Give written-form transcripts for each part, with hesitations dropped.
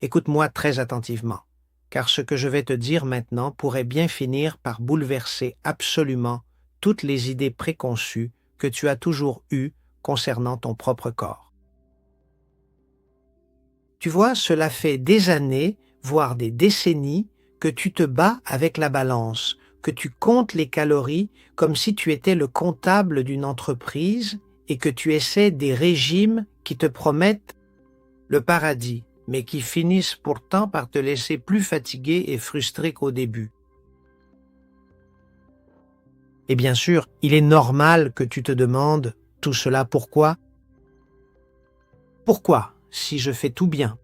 Écoute-moi très attentivement, car ce que je vais te dire maintenant pourrait bien finir par bouleverser absolument toutes les idées préconçues que tu as toujours eues concernant ton propre corps. Tu vois, cela fait des années, voire des décennies, que tu te bats avec la balance, que tu comptes les calories comme si tu étais le comptable d'une entreprise et que tu essaies des régimes qui te promettent le paradis, mais qui finissent pourtant par te laisser plus fatigué et frustré qu'au début. Et bien sûr, il est normal que tu te demandes tout cela pourquoi? Pourquoi, si je fais tout bien?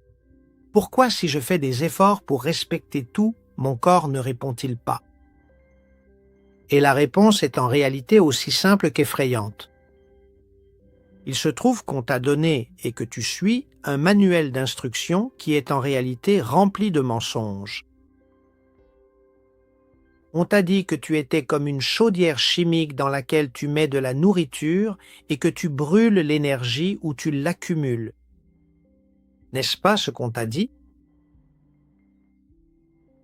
Pourquoi, si je fais des efforts pour respecter tout, mon corps ne répond-il pas? Et la réponse est en réalité aussi simple qu'effrayante. Il se trouve qu'on t'a donné et que tu suis un manuel d'instruction qui est en réalité rempli de mensonges. On t'a dit que tu étais comme une chaudière chimique dans laquelle tu mets de la nourriture et que tu brûles l'énergie ou tu l'accumules. N'est-ce pas ce qu'on t'a dit?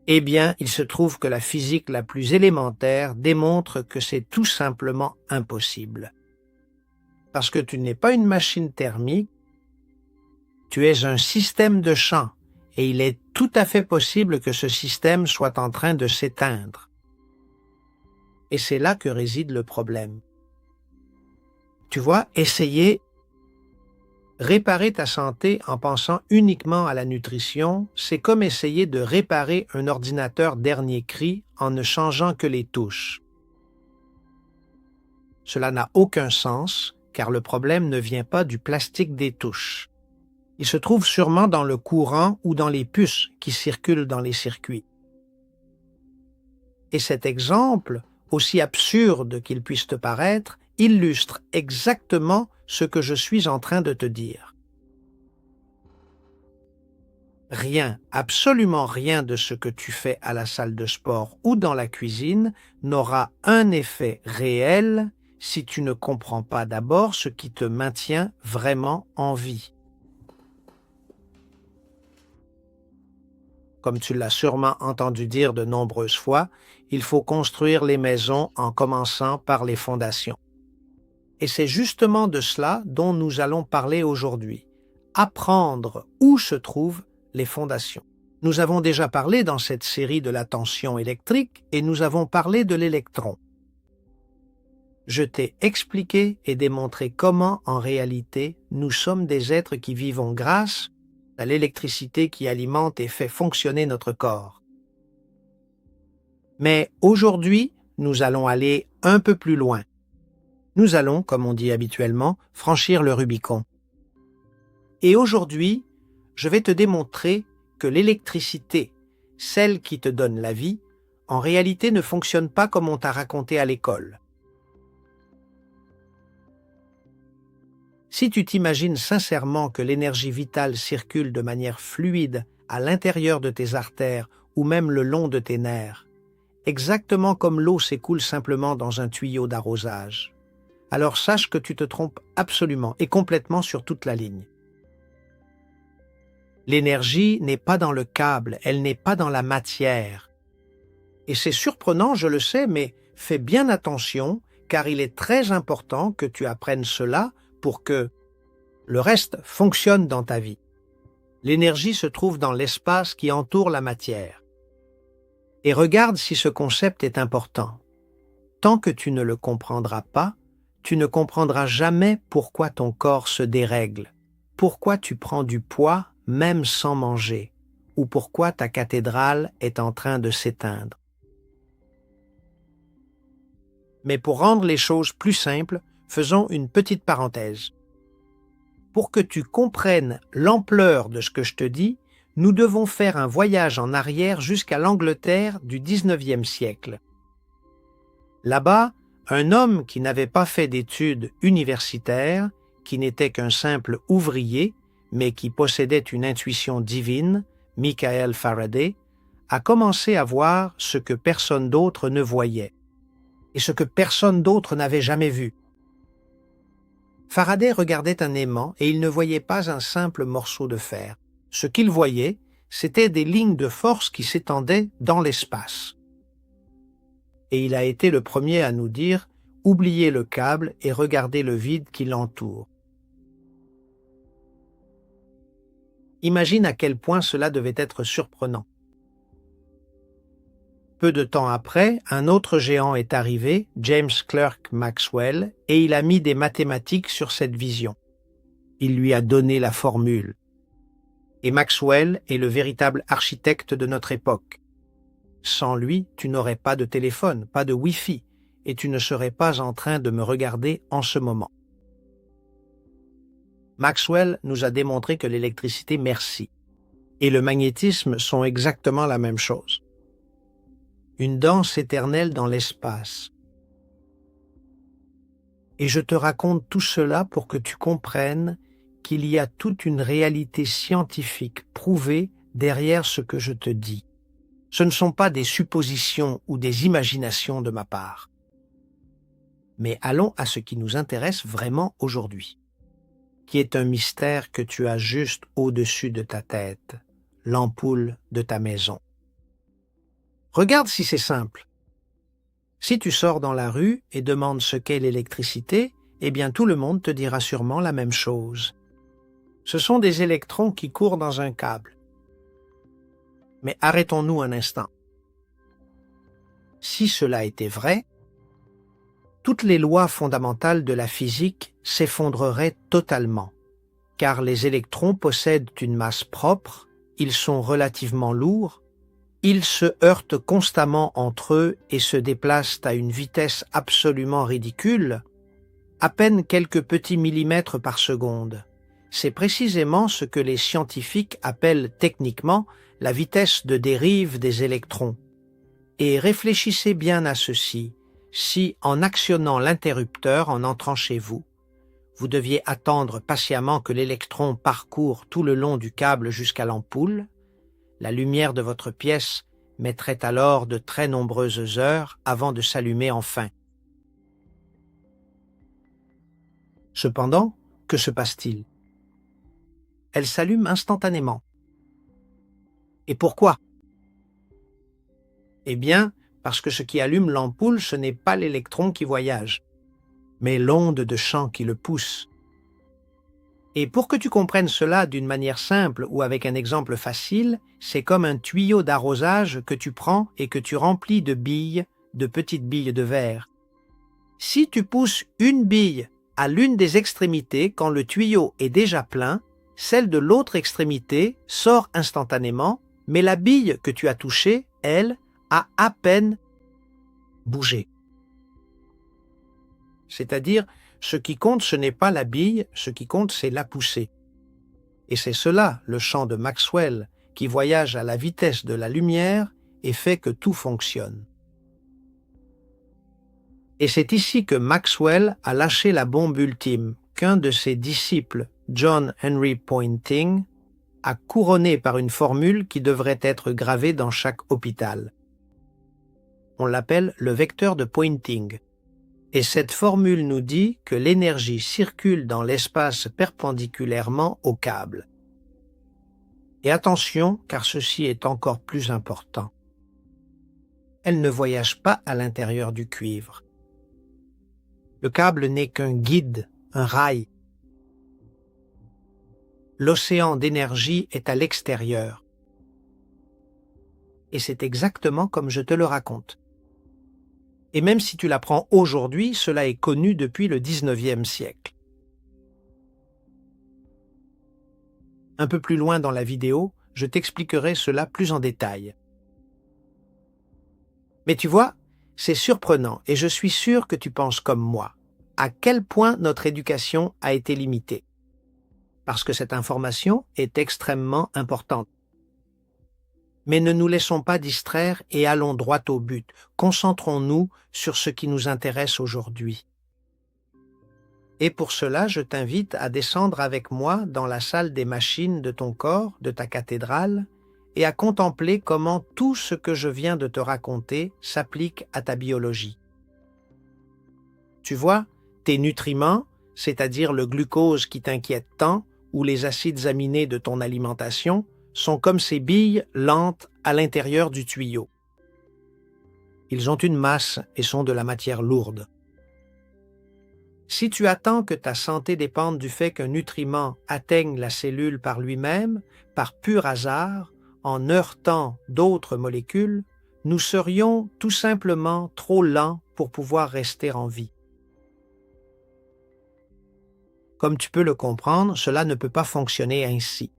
Eh bien, il se trouve que la physique la plus élémentaire démontre que c'est tout simplement impossible. Parce que tu n'es pas une machine thermique, tu es un système de champ et il est tout à fait possible que ce système soit en train de s'éteindre. Et c'est là que réside le problème. Tu vois, réparer ta santé en pensant uniquement à la nutrition, c'est comme essayer de réparer un ordinateur dernier cri en ne changeant que les touches. Cela n'a aucun sens, car le problème ne vient pas du plastique des touches. Il se trouve sûrement dans le courant ou dans les puces qui circulent dans les circuits. Et cet exemple, aussi absurde qu'il puisse te paraître, illustre exactement ce que je suis en train de te dire. Rien, absolument rien de ce que tu fais à la salle de sport ou dans la cuisine n'aura un effet réel si tu ne comprends pas d'abord ce qui te maintient vraiment en vie. Comme tu l'as sûrement entendu dire de nombreuses fois, il faut construire les maisons en commençant par les fondations. Et c'est justement de cela dont nous allons parler aujourd'hui. Apprendre où se trouvent les fondations. Nous avons déjà parlé dans cette série de la tension électrique et nous avons parlé de l'électron. Je t'ai expliqué et démontré comment, en réalité, nous sommes des êtres qui vivons grâce à l'électricité qui alimente et fait fonctionner notre corps. Mais aujourd'hui, nous allons aller un peu plus loin. Nous allons, comme on dit habituellement, franchir le Rubicon. Et aujourd'hui, je vais te démontrer que l'électricité, celle qui te donne la vie, en réalité ne fonctionne pas comme on t'a raconté à l'école. Si tu t'imagines sincèrement que l'énergie vitale circule de manière fluide à l'intérieur de tes artères ou même le long de tes nerfs, exactement comme l'eau s'écoule simplement dans un tuyau d'arrosage, alors sache que tu te trompes absolument et complètement sur toute la ligne. L'énergie n'est pas dans le câble, elle n'est pas dans la matière. Et c'est surprenant, je le sais, mais fais bien attention, car il est très important que tu apprennes cela pour que le reste fonctionne dans ta vie. L'énergie se trouve dans l'espace qui entoure la matière. Et regarde si ce concept est important. Tant que tu ne le comprendras pas, tu ne comprendras jamais pourquoi ton corps se dérègle, pourquoi tu prends du poids même sans manger, ou pourquoi ta cathédrale est en train de s'éteindre. Mais pour rendre les choses plus simples, faisons une petite parenthèse. Pour que tu comprennes l'ampleur de ce que je te dis, nous devons faire un voyage en arrière jusqu'à l'Angleterre du XIXe siècle. Là-bas, un homme qui n'avait pas fait d'études universitaires, qui n'était qu'un simple ouvrier, mais qui possédait une intuition divine, Michael Faraday, a commencé à voir ce que personne d'autre ne voyait, et ce que personne d'autre n'avait jamais vu. Faraday regardait un aimant et il ne voyait pas un simple morceau de fer. Ce qu'il voyait, C'étaient des lignes de force qui s'étendaient dans l'espace. Et il a été le premier à nous dire « Oubliez le câble et regardez le vide qui l'entoure ». Imagine à quel point cela devait être surprenant. Peu de temps après, un autre géant est arrivé, James Clerk Maxwell, et il a mis des mathématiques sur cette vision. Il lui a donné la formule. Et Maxwell est le véritable architecte de notre époque. Sans lui, tu n'aurais pas de téléphone, pas de Wi-Fi, et tu ne serais pas en train de me regarder en ce moment. Maxwell nous a démontré que l'électricité, merci, et le magnétisme sont exactement la même chose. Une danse éternelle dans l'espace. Et je te raconte tout cela pour que tu comprennes qu'il y a toute une réalité scientifique prouvée derrière ce que je te dis. Ce ne sont pas des suppositions ou des imaginations de ma part. Mais allons à ce qui nous intéresse vraiment aujourd'hui, qui est un mystère que tu as juste au-dessus de ta tête, l'ampoule de ta maison. Regarde si c'est simple. Si tu sors dans la rue et demandes ce qu'est l'électricité, eh bien tout le monde te dira sûrement la même chose. Ce sont des électrons qui courent dans un câble. Mais arrêtons-nous un instant. Si cela était vrai, toutes les lois fondamentales de la physique s'effondreraient totalement, car les électrons possèdent une masse propre, ils sont relativement lourds, ils se heurtent constamment entre eux et se déplacent à une vitesse absolument ridicule, à peine quelques petits millimètres par seconde. C'est précisément ce que les scientifiques appellent techniquement la vitesse de dérive des électrons. Et réfléchissez bien à ceci. Si, en actionnant l'interrupteur en entrant chez vous, vous deviez attendre patiemment que l'électron parcourt tout le long du câble jusqu'à l'ampoule, la lumière de votre pièce mettrait alors de très nombreuses heures avant de s'allumer enfin. Cependant, que se passe-t-il? Elle s'allume instantanément. Et pourquoi? Eh bien, parce que ce qui allume l'ampoule, ce n'est pas l'électron qui voyage, mais l'onde de champ qui le pousse. Et pour que tu comprennes cela d'une manière simple ou avec un exemple facile, c'est comme un tuyau d'arrosage que tu prends et que tu remplis de billes, de petites billes de verre. Si tu pousses une bille à l'une des extrémités quand le tuyau est déjà plein, celle de l'autre extrémité sort instantanément, mais la bille que tu as touchée, elle, a à peine bougé. C'est-à-dire, ce qui compte, ce n'est pas la bille, ce qui compte, c'est la poussée. Et c'est cela, le champ de Maxwell, qui voyage à la vitesse de la lumière et fait que tout fonctionne. Et c'est ici que Maxwell a lâché la bombe ultime, qu'un de ses disciples, John Henry Poynting, a couronné par une formule qui devrait être gravée dans chaque hôpital. On l'appelle le vecteur de Poynting. Et cette formule nous dit que l'énergie circule dans l'espace perpendiculairement au câble. Et attention, car ceci est encore plus important. Elle ne voyage pas à l'intérieur du cuivre. Le câble n'est qu'un guide, un rail. L'océan d'énergie est à l'extérieur. Et c'est exactement comme je te le raconte. Et même si tu l'apprends aujourd'hui, cela est connu depuis le 19e siècle. Un peu plus loin dans la vidéo, je t'expliquerai cela plus en détail. Mais tu vois, c'est surprenant et je suis sûr que tu penses comme moi. À quel point notre éducation a été limitée? Parce que cette information est extrêmement importante. Mais ne nous laissons pas distraire et allons droit au but. Concentrons-nous sur ce qui nous intéresse aujourd'hui. Et pour cela, je t'invite à descendre avec moi dans la salle des machines de ton corps, de ta cathédrale, et à contempler comment tout ce que je viens de te raconter s'applique à ta biologie. Tu vois, tes nutriments, c'est-à-dire le glucose qui t'inquiète tant, ou les acides aminés de ton alimentation, sont comme ces billes lentes à l'intérieur du tuyau. Ils ont une masse et sont de la matière lourde. Si tu attends que ta santé dépende du fait qu'un nutriment atteigne la cellule par lui-même, par pur hasard, en heurtant d'autres molécules, nous serions tout simplement trop lents pour pouvoir rester en vie. Comme tu peux le comprendre, cela ne peut pas fonctionner ainsi.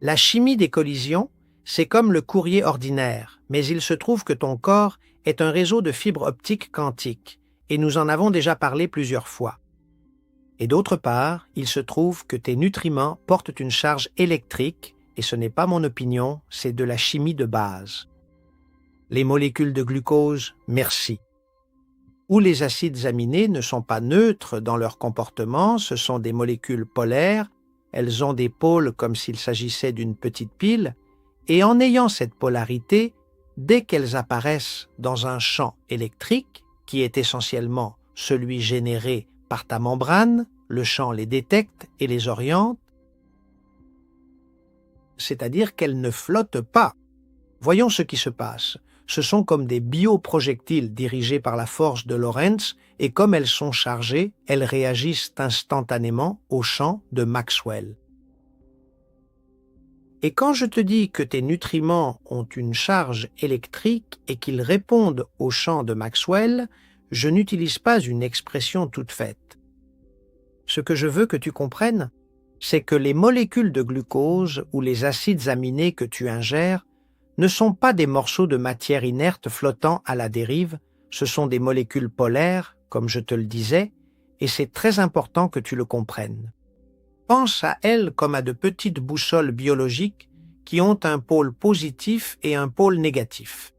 La chimie des collisions, c'est comme le courrier ordinaire, mais il se trouve que ton corps est un réseau de fibres optiques quantiques, et nous en avons déjà parlé plusieurs fois. Et d'autre part, il se trouve que tes nutriments portent une charge électrique, et ce n'est pas mon opinion, c'est de la chimie de base. Les molécules de glucose, merci. Ou les acides aminés ne sont pas neutres dans leur comportement, ce sont des molécules polaires, elles ont des pôles comme s'il s'agissait d'une petite pile, et en ayant cette polarité, dès qu'elles apparaissent dans un champ électrique, qui est essentiellement celui généré par ta membrane, le champ les détecte et les oriente, c'est-à-dire qu'elles ne flottent pas. Voyons ce qui se passe. Ce sont comme des bioprojectiles dirigés par la force de Lorentz et comme elles sont chargées, elles réagissent instantanément au champ de Maxwell. Et quand je te dis que tes nutriments ont une charge électrique et qu'ils répondent au champ de Maxwell, je n'utilise pas une expression toute faite. Ce que je veux que tu comprennes, c'est que les molécules de glucose ou les acides aminés que tu ingères ne sont pas des morceaux de matière inerte flottant à la dérive, ce sont des molécules polaires, comme je te le disais, et c'est très important que tu le comprennes. Pense à elles comme à de petites boussoles biologiques qui ont un pôle positif et un pôle négatif.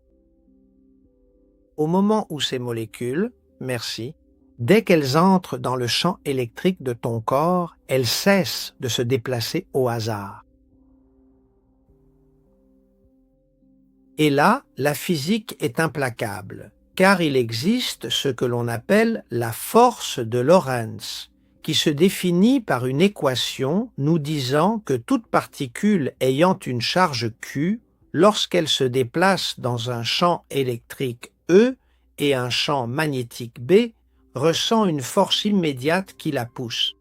Au moment où ces molécules, merci, dès qu'elles entrent dans le champ électrique de ton corps, elles cessent de se déplacer au hasard. Et là, la physique est implacable, car il existe ce que l'on appelle la force de Lorentz, qui se définit par une équation nous disant que toute particule ayant une charge Q, lorsqu'elle se déplace dans un champ électrique E et un champ magnétique B, ressent une force immédiate qui la pousse.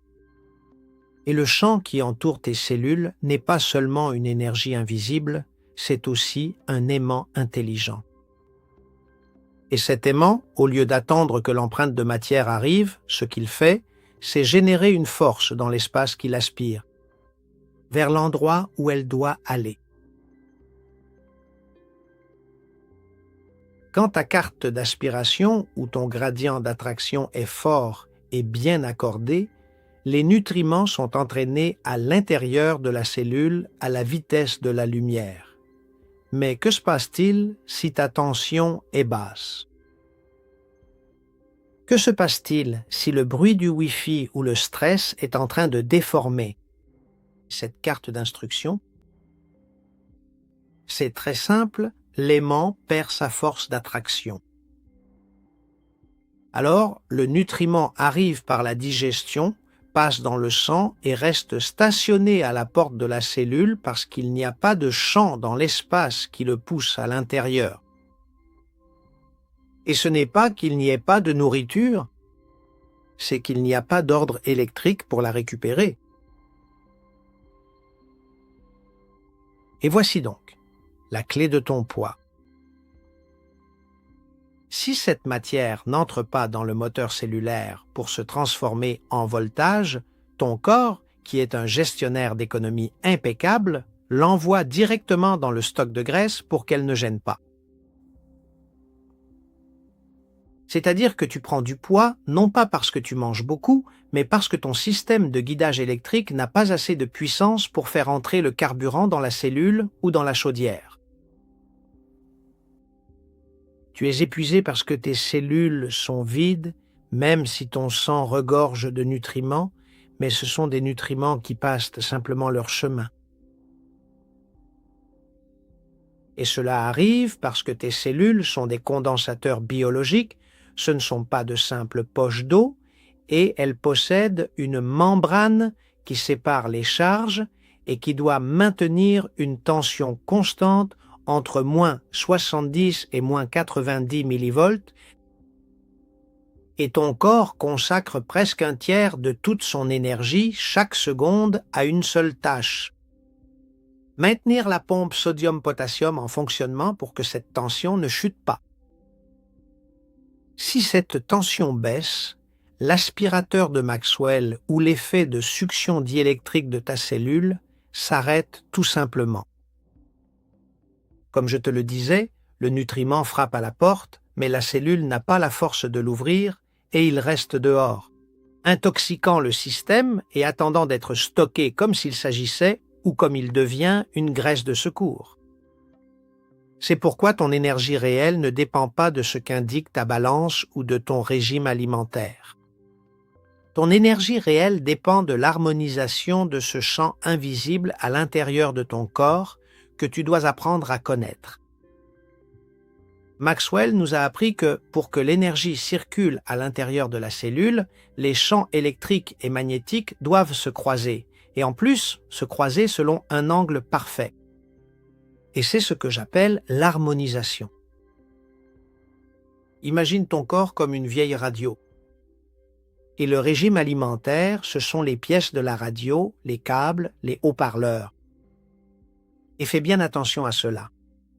Et le champ qui entoure tes cellules n'est pas seulement une énergie invisible, c'est aussi un aimant intelligent. Et cet aimant, au lieu d'attendre que l'empreinte de matière arrive, ce qu'il fait, c'est générer une force dans l'espace qu'il aspire, vers l'endroit où elle doit aller. Quand ta carte d'aspiration ou ton gradient d'attraction est fort et bien accordé, les nutriments sont entraînés à l'intérieur de la cellule à la vitesse de la lumière. Mais que se passe-t-il si ta tension est basse? Que se passe-t-il si le bruit du Wi-Fi ou le stress est en train de déformer cette carte d'instruction? C'est très simple, l'aimant perd sa force d'attraction. Alors, le nutriment arrive par la digestion, passe dans le sang et reste stationné à la porte de la cellule parce qu'il n'y a pas de champ dans l'espace qui le pousse à l'intérieur. Et ce n'est pas qu'il n'y ait pas de nourriture, c'est qu'il n'y a pas d'ordre électrique pour la récupérer. Et voici donc la clé de ton poids. Si cette matière n'entre pas dans le moteur cellulaire pour se transformer en voltage, ton corps, qui est un gestionnaire d'économie impeccable, l'envoie directement dans le stock de graisse pour qu'elle ne gêne pas. C'est-à-dire que tu prends du poids, non pas parce que tu manges beaucoup, mais parce que ton système de guidage électrique n'a pas assez de puissance pour faire entrer le carburant dans la cellule ou dans la chaudière. Tu es épuisé parce que tes cellules sont vides, même si ton sang regorge de nutriments, mais ce sont des nutriments qui passent simplement leur chemin. Et cela arrive parce que tes cellules sont des condensateurs biologiques, ce ne sont pas de simples poches d'eau, et elles possèdent une membrane qui sépare les charges, et qui doit maintenir une tension constante entre moins 70 et moins 90 millivolts, et ton corps consacre presque un tiers de toute son énergie chaque seconde à une seule tâche. Maintenir la pompe sodium-potassium en fonctionnement pour que cette tension ne chute pas. Si cette tension baisse, l'aspirateur de Maxwell ou l'effet de succion diélectrique de ta cellule s'arrête tout simplement. Comme je te le disais, le nutriment frappe à la porte, mais la cellule n'a pas la force de l'ouvrir et il reste dehors, intoxiquant le système et attendant d'être stocké comme s'il s'agissait ou comme il devient une graisse de secours. C'est pourquoi ton énergie réelle ne dépend pas de ce qu'indique ta balance ou de ton régime alimentaire. Ton énergie réelle dépend de l'harmonisation de ce champ invisible à l'intérieur de ton corps que tu dois apprendre à connaître. Maxwell nous a appris que pour que l'énergie circule à l'intérieur de la cellule, les champs électriques et magnétiques doivent se croiser, et en plus se croiser selon un angle parfait. Et c'est ce que j'appelle l'harmonisation. Imagine ton corps comme une vieille radio. Et le régime alimentaire, ce sont les pièces de la radio, les câbles, les haut-parleurs. Et fais bien attention à cela,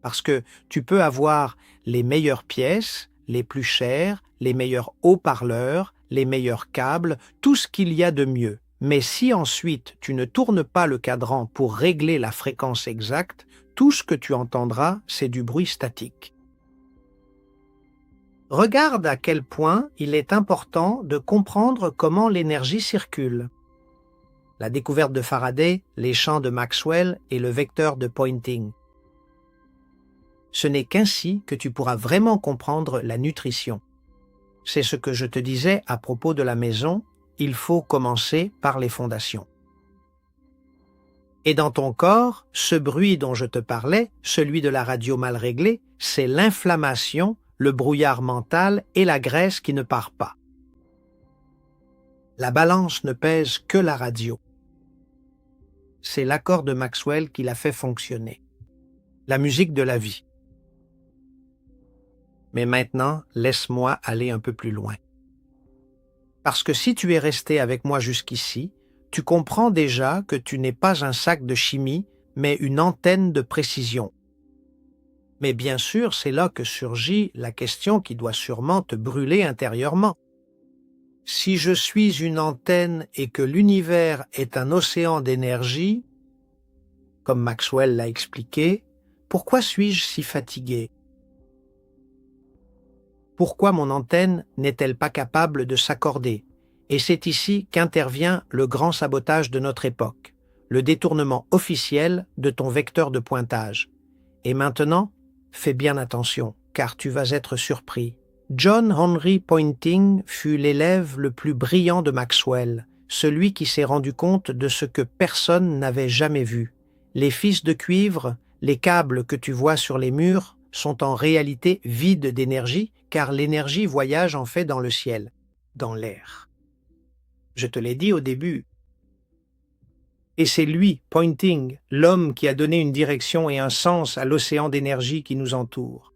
parce que tu peux avoir les meilleures pièces, les plus chères, les meilleurs haut-parleurs, les meilleurs câbles, tout ce qu'il y a de mieux. Mais si ensuite tu ne tournes pas le cadran pour régler la fréquence exacte, tout ce que tu entendras, c'est du bruit statique. Regarde à quel point il est important de comprendre comment l'énergie circule. La découverte de Faraday, les champs de Maxwell et le vecteur de Poynting. Ce n'est qu'ainsi que tu pourras vraiment comprendre la nutrition. C'est ce que je te disais à propos de la maison, il faut commencer par les fondations. Et dans ton corps, ce bruit dont je te parlais, celui de la radio mal réglée, c'est l'inflammation, le brouillard mental et la graisse qui ne part pas. La balance ne pèse que la radio. C'est l'accord de Maxwell qui l'a fait fonctionner. La musique de la vie. Mais maintenant, laisse-moi aller un peu plus loin. Parce que si tu es resté avec moi jusqu'ici, tu comprends déjà que tu n'es pas un sac de chimie, mais une antenne de précision. Mais bien sûr, c'est là que surgit la question qui doit sûrement te brûler intérieurement. Si je suis une antenne et que l'univers est un océan d'énergie, comme Maxwell l'a expliqué, pourquoi suis-je si fatigué? Pourquoi mon antenne n'est-elle pas capable de s'accorder? Et c'est ici qu'intervient le grand sabotage de notre époque, le détournement officiel de ton vecteur de pointage. Et maintenant, fais bien attention, car tu vas être surpris. John Henry Poynting fut l'élève le plus brillant de Maxwell, celui qui s'est rendu compte de ce que personne n'avait jamais vu. Les fils de cuivre, les câbles que tu vois sur les murs, sont en réalité vides d'énergie, car l'énergie voyage en fait dans le ciel, dans l'air. Je te l'ai dit au début. Et c'est lui, Poynting, l'homme qui a donné une direction et un sens à l'océan d'énergie qui nous entoure.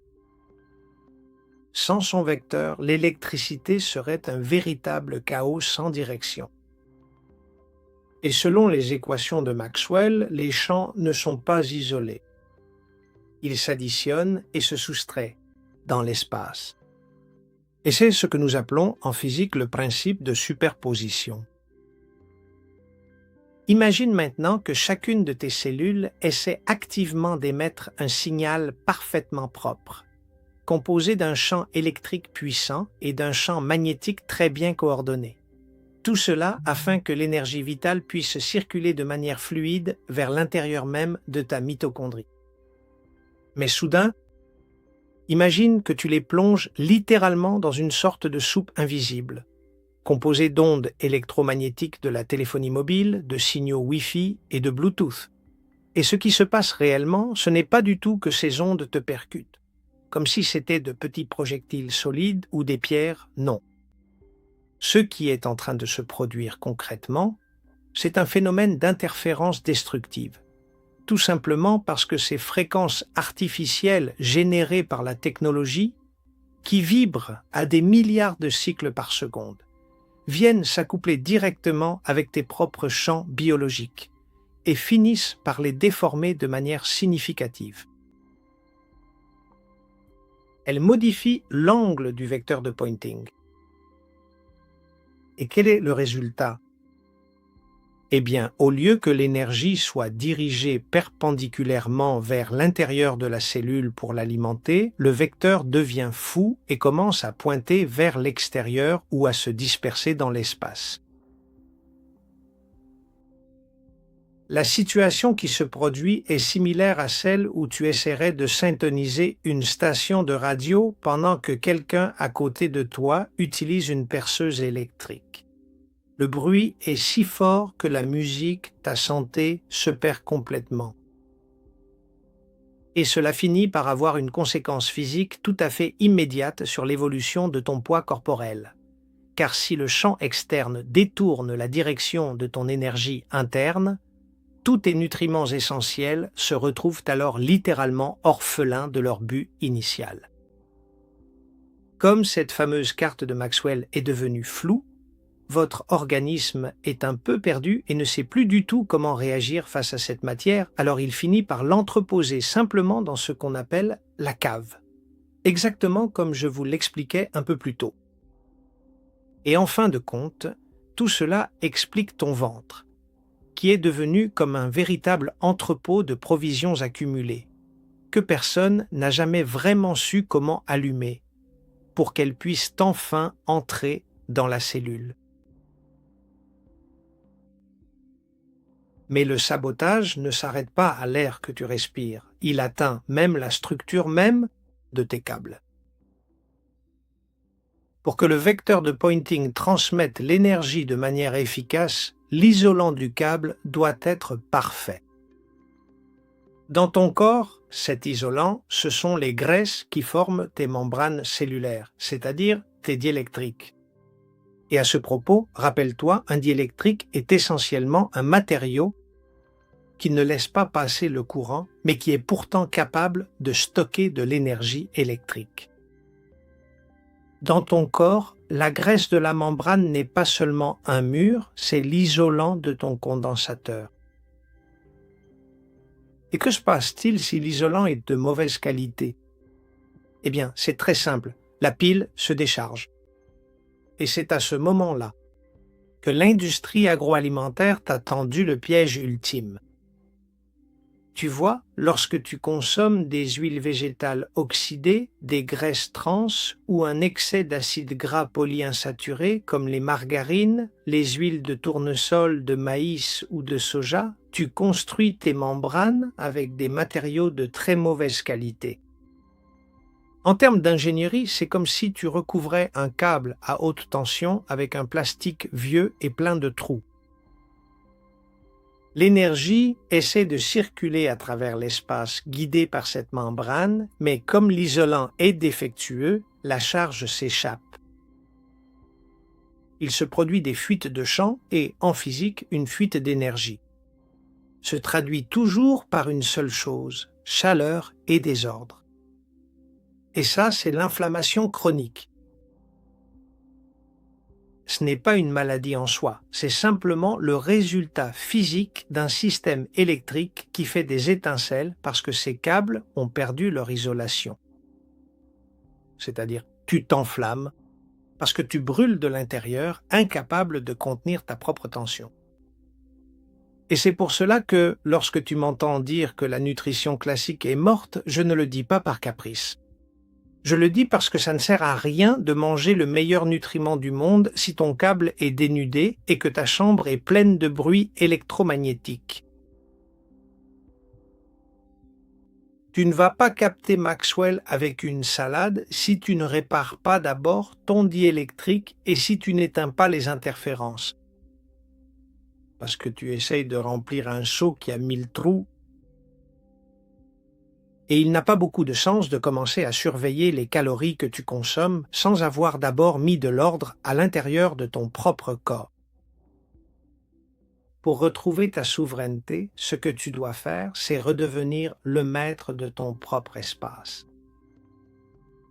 Sans son vecteur, l'électricité serait un véritable chaos sans direction. Et selon les équations de Maxwell, les champs ne sont pas isolés. Ils s'additionnent et se soustraient dans l'espace. Et c'est ce que nous appelons en physique le principe de superposition. Imagine maintenant que chacune de tes cellules essaie activement d'émettre un signal parfaitement propre, composé d'un champ électrique puissant et d'un champ magnétique très bien coordonné. Tout cela afin que l'énergie vitale puisse circuler de manière fluide vers l'intérieur même de ta mitochondrie. Mais soudain, imagine que tu les plonges littéralement dans une sorte de soupe invisible, composée d'ondes électromagnétiques de la téléphonie mobile, de signaux Wi-Fi et de Bluetooth. Et ce qui se passe réellement, ce n'est pas du tout que ces ondes te percutent, comme si c'était de petits projectiles solides ou des pierres, non. Ce qui est en train de se produire concrètement, C'est un phénomène d'interférence destructive. Tout simplement parce que ces fréquences artificielles générées par la technologie, qui vibrent à des milliards de cycles par seconde, viennent s'accoupler directement avec tes propres champs biologiques et finissent par les déformer de manière significative. Elles modifient l'angle du vecteur de Poynting. Et quel est le résultat? Eh bien, au lieu que l'énergie soit dirigée perpendiculairement vers l'intérieur de la cellule pour l'alimenter, le vecteur devient fou et commence à pointer vers l'extérieur ou à se disperser dans l'espace. La situation qui se produit est similaire à celle où tu essaierais de syntoniser une station de radio pendant que quelqu'un à côté de toi utilise une perceuse électrique. Le bruit est si fort que la musique, ta santé, se perd complètement. Et cela finit par avoir une conséquence physique tout à fait immédiate sur l'évolution de ton poids corporel. Car si le champ externe détourne la direction de ton énergie interne, tous tes nutriments essentiels se retrouvent alors littéralement orphelins de leur but initial. Comme cette fameuse carte de Maxwell est devenue floue, votre organisme est un peu perdu et ne sait plus du tout comment réagir face à cette matière, alors il finit par l'entreposer simplement dans ce qu'on appelle la cave. Exactement comme je vous l'expliquais un peu plus tôt. Et en fin de compte, tout cela explique ton ventre, qui est devenu comme un véritable entrepôt de provisions accumulées, que personne n'a jamais vraiment su comment allumer, pour qu'elles puissent enfin entrer dans la cellule. Mais le sabotage ne s'arrête pas à l'air que tu respires, il atteint même la structure même de tes câbles. Pour que le vecteur de Poynting transmette l'énergie de manière efficace, l'isolant du câble doit être parfait. Dans ton corps, cet isolant, ce sont les graisses qui forment tes membranes cellulaires, c'est-à-dire tes diélectriques. Et à ce propos, rappelle-toi, un diélectrique est essentiellement un matériau qui ne laisse pas passer le courant, mais qui est pourtant capable de stocker de l'énergie électrique. Dans ton corps, la graisse de la membrane n'est pas seulement un mur, c'est l'isolant de ton condensateur. Et que se passe-t-il si l'isolant est de mauvaise qualité? Eh bien, c'est très simple, la pile se décharge. Et c'est à ce moment-là que l'industrie agroalimentaire t'a tendu le piège ultime. Tu vois, lorsque tu consommes des huiles végétales oxydées, des graisses trans ou un excès d'acides gras polyinsaturés comme les margarines, les huiles de tournesol, de maïs ou de soja, tu construis tes membranes avec des matériaux de très mauvaise qualité. En termes d'ingénierie, c'est comme si tu recouvrais un câble à haute tension avec un plastique vieux et plein de trous. L'énergie essaie de circuler à travers l'espace guidé par cette membrane, mais comme l'isolant est défectueux, la charge s'échappe. Il se produit des fuites de champ et, en physique, une fuite d'énergie. Se traduit toujours par une seule chose, chaleur et désordre. Et ça, c'est l'inflammation chronique. Ce n'est pas une maladie en soi, c'est simplement le résultat physique d'un système électrique qui fait des étincelles parce que ces câbles ont perdu leur isolation. C'est-à-dire, tu t'enflammes parce que tu brûles de l'intérieur, incapable de contenir ta propre tension. Et c'est pour cela que, lorsque tu m'entends dire que la nutrition classique est morte, je ne le dis pas par caprice. Je le dis parce que ça ne sert à rien de manger le meilleur nutriment du monde si ton câble est dénudé et que ta chambre est pleine de bruit électromagnétique. Tu ne vas pas capter Maxwell avec une salade si tu ne répares pas d'abord ton diélectrique et si tu n'éteins pas les interférences. Parce que tu essayes de remplir un seau qui a 1000 trous. Et il n'a pas beaucoup de sens de commencer à surveiller les calories que tu consommes sans avoir d'abord mis de l'ordre à l'intérieur de ton propre corps. Pour retrouver ta souveraineté, ce que tu dois faire, c'est redevenir le maître de ton propre espace.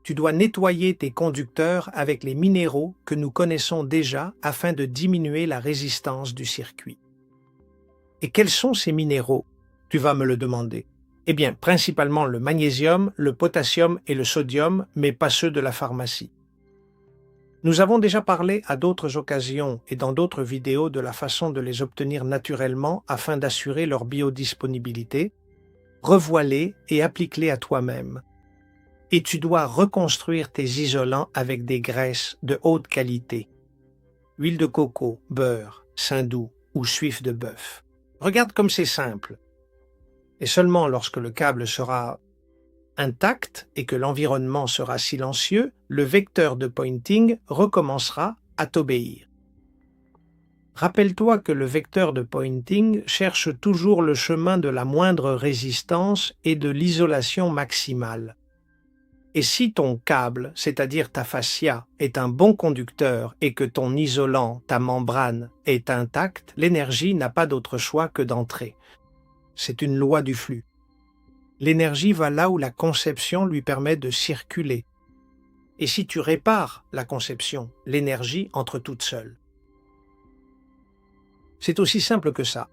Tu dois nettoyer tes conducteurs avec les minéraux que nous connaissons déjà afin de diminuer la résistance du circuit. Et quels sont ces minéraux? Tu vas me le demander. Eh bien, principalement le magnésium, le potassium et le sodium, mais pas ceux de la pharmacie. Nous avons déjà parlé à d'autres occasions et dans d'autres vidéos de la façon de les obtenir naturellement afin d'assurer leur biodisponibilité. Revois-les et applique-les à toi-même. Et tu dois reconstruire tes isolants avec des graisses de haute qualité. Huile de coco, beurre, saindoux ou suif de bœuf. Regarde comme c'est simple. Et seulement lorsque le câble sera intact et que l'environnement sera silencieux, le vecteur de pointing recommencera à t'obéir. Rappelle-toi que le vecteur de pointing cherche toujours le chemin de la moindre résistance et de l'isolation maximale. Et si ton câble, c'est-à-dire ta fascia, est un bon conducteur et que ton isolant, ta membrane, est intacte, l'énergie n'a pas d'autre choix que d'entrer. C'est une loi du flux. L'énergie va là où la conception lui permet de circuler. Et si tu répares la conception, l'énergie entre toute seule. C'est aussi simple que ça.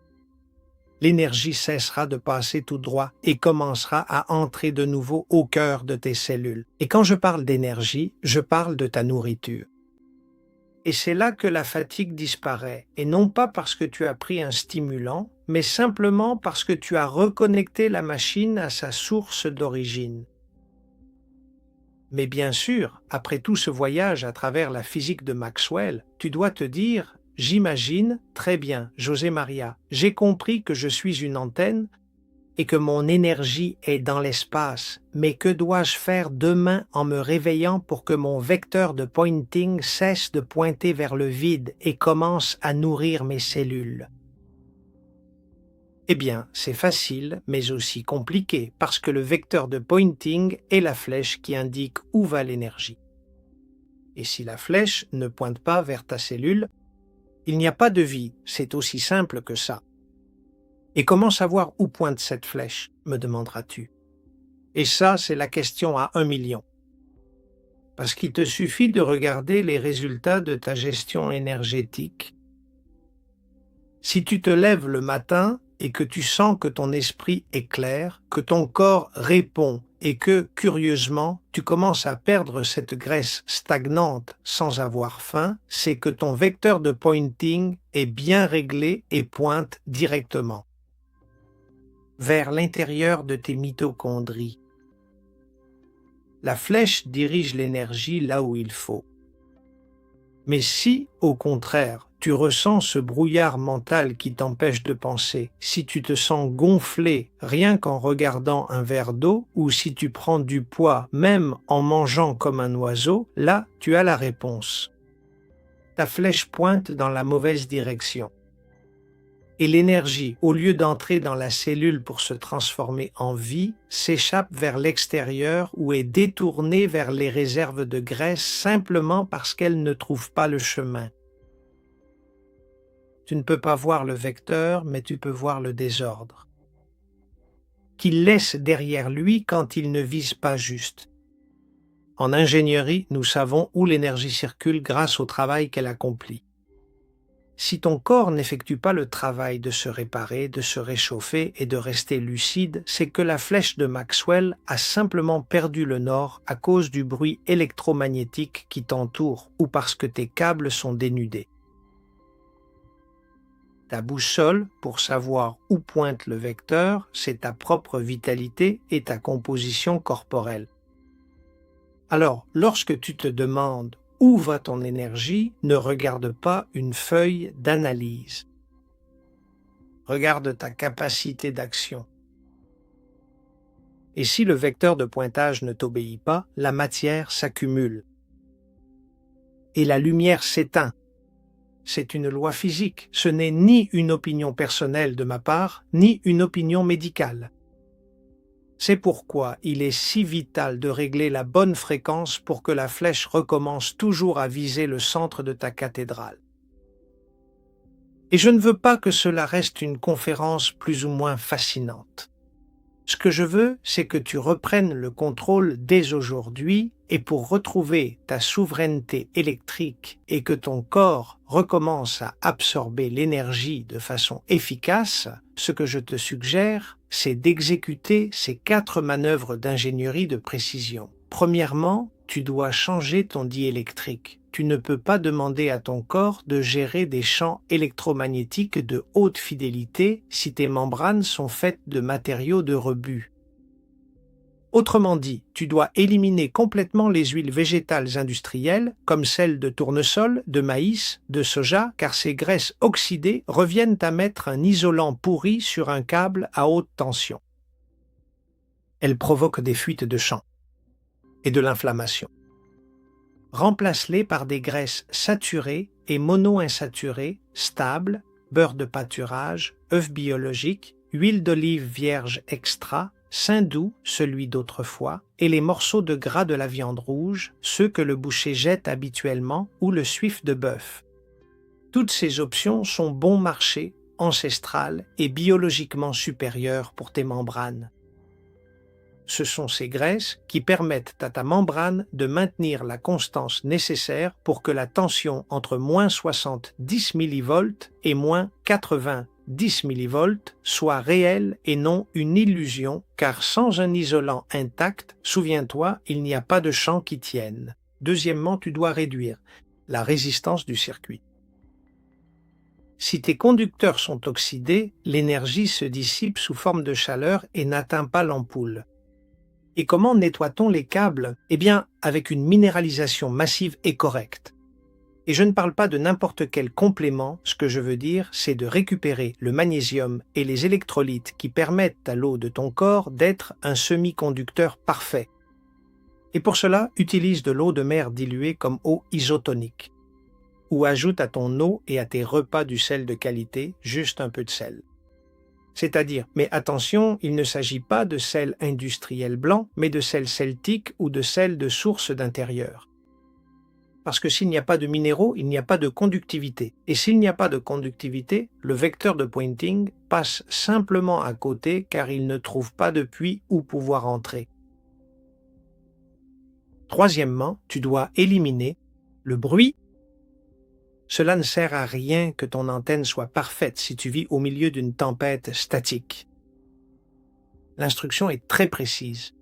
L'énergie cessera de passer tout droit et commencera à entrer de nouveau au cœur de tes cellules. Et quand je parle d'énergie, je parle de ta nourriture. Et c'est là que la fatigue disparaît, et non pas parce que tu as pris un stimulant, mais simplement parce que tu as reconnecté la machine à sa source d'origine. Mais bien sûr, après tout ce voyage à travers la physique de Maxwell, tu dois te dire « J'imagine, très bien, José Maria, j'ai compris que je suis une antenne et que mon énergie est dans l'espace, mais que dois-je faire demain en me réveillant pour que mon vecteur de pointing cesse de pointer vers le vide et commence à nourrir mes cellules ?» Eh bien, c'est facile, mais aussi compliqué, parce que le vecteur de pointing est la flèche qui indique où va l'énergie. Et si la flèche ne pointe pas vers ta cellule, il n'y a pas de vie, c'est aussi simple que ça. Et comment savoir où pointe cette flèche, me demanderas-tu? Et ça, c'est la question à 1 million. Parce qu'il te suffit de regarder les résultats de ta gestion énergétique. Si tu te lèves le matin et que tu sens que ton esprit est clair, que ton corps répond et que, curieusement, tu commences à perdre cette graisse stagnante sans avoir faim, c'est que ton vecteur de pointing est bien réglé et pointe directement vers l'intérieur de tes mitochondries. La flèche dirige l'énergie là où il faut. Mais si, au contraire, tu ressens ce brouillard mental qui t'empêche de penser, si tu te sens gonflé rien qu'en regardant un verre d'eau, ou si tu prends du poids même en mangeant comme un oiseau, là, tu as la réponse. Ta flèche pointe dans la mauvaise direction. Et l'énergie, au lieu d'entrer dans la cellule pour se transformer en vie, s'échappe vers l'extérieur ou est détournée vers les réserves de graisse simplement parce qu'elle ne trouve pas le chemin. Tu ne peux pas voir le vecteur, mais tu peux voir le désordre qu'il laisse derrière lui quand il ne vise pas juste. En ingénierie, nous savons où l'énergie circule grâce au travail qu'elle accomplit. Si ton corps n'effectue pas le travail de se réparer, de se réchauffer et de rester lucide, c'est que la flèche de Maxwell a simplement perdu le nord à cause du bruit électromagnétique qui t'entoure ou parce que tes câbles sont dénudés. Ta boussole, pour savoir où pointe le vecteur, c'est ta propre vitalité et ta composition corporelle. Alors, lorsque tu te demandes où va ton énergie, ne regarde pas une feuille d'analyse. Regarde ta capacité d'action. Et si le vecteur de pointage ne t'obéit pas, la matière s'accumule. Et la lumière s'éteint. C'est une loi physique. Ce n'est ni une opinion personnelle de ma part, ni une opinion médicale. C'est pourquoi il est si vital de régler la bonne fréquence pour que la flèche recommence toujours à viser le centre de ta cathédrale. Et je ne veux pas que cela reste une conférence plus ou moins fascinante. Ce que je veux, c'est que tu reprennes le contrôle dès aujourd'hui et pour retrouver ta souveraineté électrique et que ton corps recommence à absorber l'énergie de façon efficace, ce que je te suggère, c'est d'exécuter ces 4 manœuvres d'ingénierie de précision. Premièrement, tu dois changer ton diélectrique. Tu ne peux pas demander à ton corps de gérer des champs électromagnétiques de haute fidélité si tes membranes sont faites de matériaux de rebut. Autrement dit, tu dois éliminer complètement les huiles végétales industrielles, comme celles de tournesol, de maïs, de soja, car ces graisses oxydées reviennent à mettre un isolant pourri sur un câble à haute tension. Elles provoquent des fuites de champ et de l'inflammation. Remplace-les par des graisses saturées et monoinsaturées, stables, beurre de pâturage, œufs biologiques, huile d'olive vierge extra, sein doux, celui d'autrefois, et les morceaux de gras de la viande rouge, ceux que le boucher jette habituellement, ou le suif de bœuf. Toutes ces options sont bon marché, ancestrales et biologiquement supérieures pour tes membranes. Ce sont ces graisses qui permettent à ta membrane de maintenir la constance nécessaire pour que la tension entre moins 70 mV et moins 90 mV soit réelle et non une illusion, car sans un isolant intact, souviens-toi, il n'y a pas de champ qui tienne. Deuxièmement, tu dois réduire la résistance du circuit. Si tes conducteurs sont oxydés, l'énergie se dissipe sous forme de chaleur et n'atteint pas l'ampoule. Et comment nettoie-t-on les câbles? Eh bien, avec une minéralisation massive et correcte. Et je ne parle pas de n'importe quel complément, ce que je veux dire, c'est de récupérer le magnésium et les électrolytes qui permettent à l'eau de ton corps d'être un semi-conducteur parfait. Et pour cela, utilise de l'eau de mer diluée comme eau isotonique. Ou ajoute à ton eau et à tes repas du sel de qualité, juste un peu de sel. C'est-à-dire, mais attention, il ne s'agit pas de sel industriel blanc, mais de sel celtique ou de sel de source d'intérieur. Parce que s'il n'y a pas de minéraux, il n'y a pas de conductivité. Et s'il n'y a pas de conductivité, le vecteur de Poynting passe simplement à côté car il ne trouve pas de puits où pouvoir entrer. Troisièmement, tu dois éliminer le bruit. Cela ne sert à rien que ton antenne soit parfaite si tu vis au milieu d'une tempête statique. L'instruction est très précise.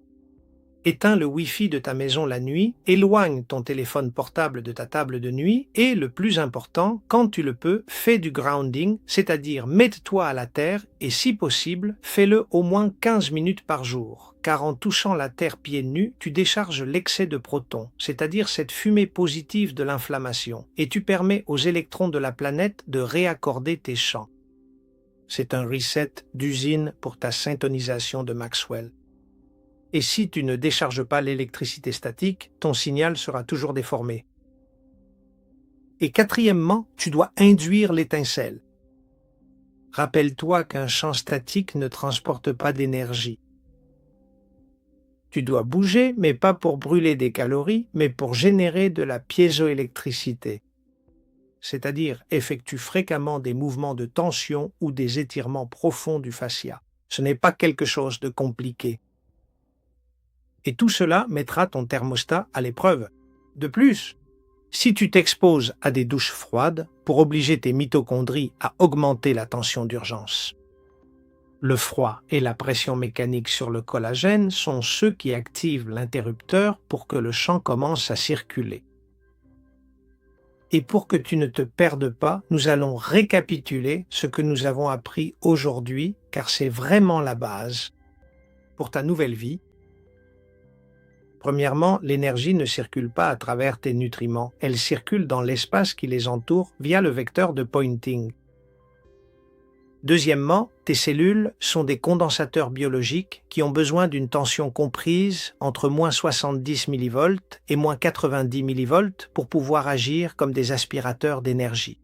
Éteins le Wi-Fi de ta maison la nuit, éloigne ton téléphone portable de ta table de nuit et, le plus important, quand tu le peux, fais du grounding, c'est-à-dire mets-toi à la terre et, si possible, fais-le au moins 15 minutes par jour, car en touchant la terre pieds nus, tu décharges l'excès de protons, c'est-à-dire cette fumée positive de l'inflammation, et tu permets aux électrons de la planète de réaccorder tes champs. C'est un reset d'usine pour ta syntonisation de Maxwell. Et si tu ne décharges pas l'électricité statique, ton signal sera toujours déformé. Et quatrièmement, tu dois induire l'étincelle. Rappelle-toi qu'un champ statique ne transporte pas d'énergie. Tu dois bouger, mais pas pour brûler des calories, mais pour générer de la piézoélectricité. C'est-à-dire effectue fréquemment des mouvements de tension ou des étirements profonds du fascia. Ce n'est pas quelque chose de compliqué. Et tout cela mettra ton thermostat à l'épreuve. De plus, si tu t'exposes à des douches froides pour obliger tes mitochondries à augmenter la tension d'urgence. Le froid et la pression mécanique sur le collagène sont ceux qui activent l'interrupteur pour que le champ commence à circuler. Et pour que tu ne te perdes pas, nous allons récapituler ce que nous avons appris aujourd'hui, car c'est vraiment la base pour ta nouvelle vie. Premièrement, l'énergie ne circule pas à travers tes nutriments, elle circule dans l'espace qui les entoure via le vecteur de Poynting. Deuxièmement, tes cellules sont des condensateurs biologiques qui ont besoin d'une tension comprise entre moins 70 mV et moins 90 mV pour pouvoir agir comme des aspirateurs d'énergie.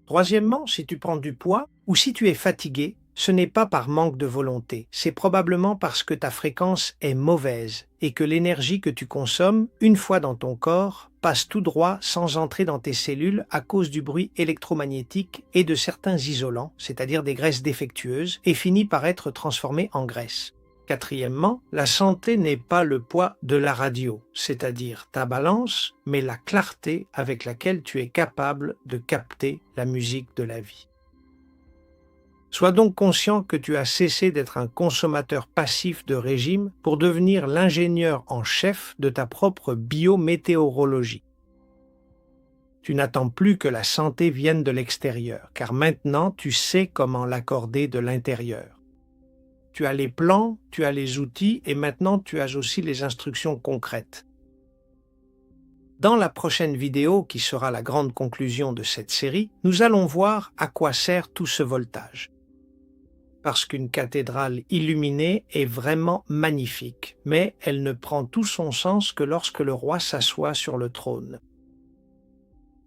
Troisièmement, si tu prends du poids ou si tu es fatigué, Ce n'est pas par manque de volonté, c'est probablement parce que ta fréquence est mauvaise et que l'énergie que tu consommes, une fois dans ton corps, passe tout droit sans entrer dans tes cellules à cause du bruit électromagnétique et de certains isolants, c'est-à-dire des graisses défectueuses, et finit par être transformée en graisse. Quatrièmement, la santé n'est pas le poids de la radio, c'est-à-dire ta balance, mais la clarté avec laquelle tu es capable de capter la musique de la vie. Sois donc conscient que tu as cessé d'être un consommateur passif de régime pour devenir l'ingénieur en chef de ta propre biométéorologie. Tu n'attends plus que la santé vienne de l'extérieur, car maintenant tu sais comment l'accorder de l'intérieur. Tu as les plans, tu as les outils et maintenant tu as aussi les instructions concrètes. Dans la prochaine vidéo, qui sera la grande conclusion de cette série, nous allons voir à quoi sert tout ce voltage. Parce qu'une cathédrale illuminée est vraiment magnifique, mais elle ne prend tout son sens que lorsque le roi s'assoit sur le trône.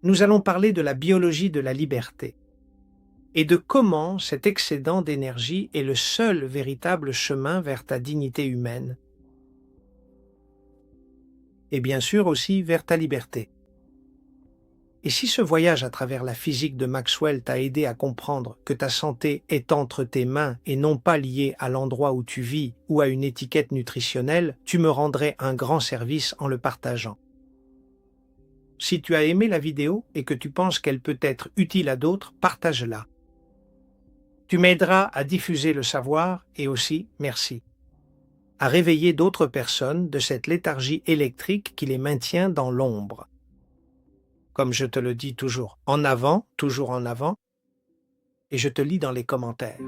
Nous allons parler de la biologie de la liberté et de comment cet excédent d'énergie est le seul véritable chemin vers ta dignité humaine et bien sûr aussi vers ta liberté. Et si ce voyage à travers la physique de Maxwell t'a aidé à comprendre que ta santé est entre tes mains et non pas liée à l'endroit où tu vis ou à une étiquette nutritionnelle, tu me rendrais un grand service en le partageant. Si tu as aimé la vidéo et que tu penses qu'elle peut être utile à d'autres, partage-la. Tu m'aideras à diffuser le savoir et aussi, merci, à réveiller d'autres personnes de cette léthargie électrique qui les maintient dans l'ombre. Comme je te le dis toujours en avant, et je te lis dans les commentaires.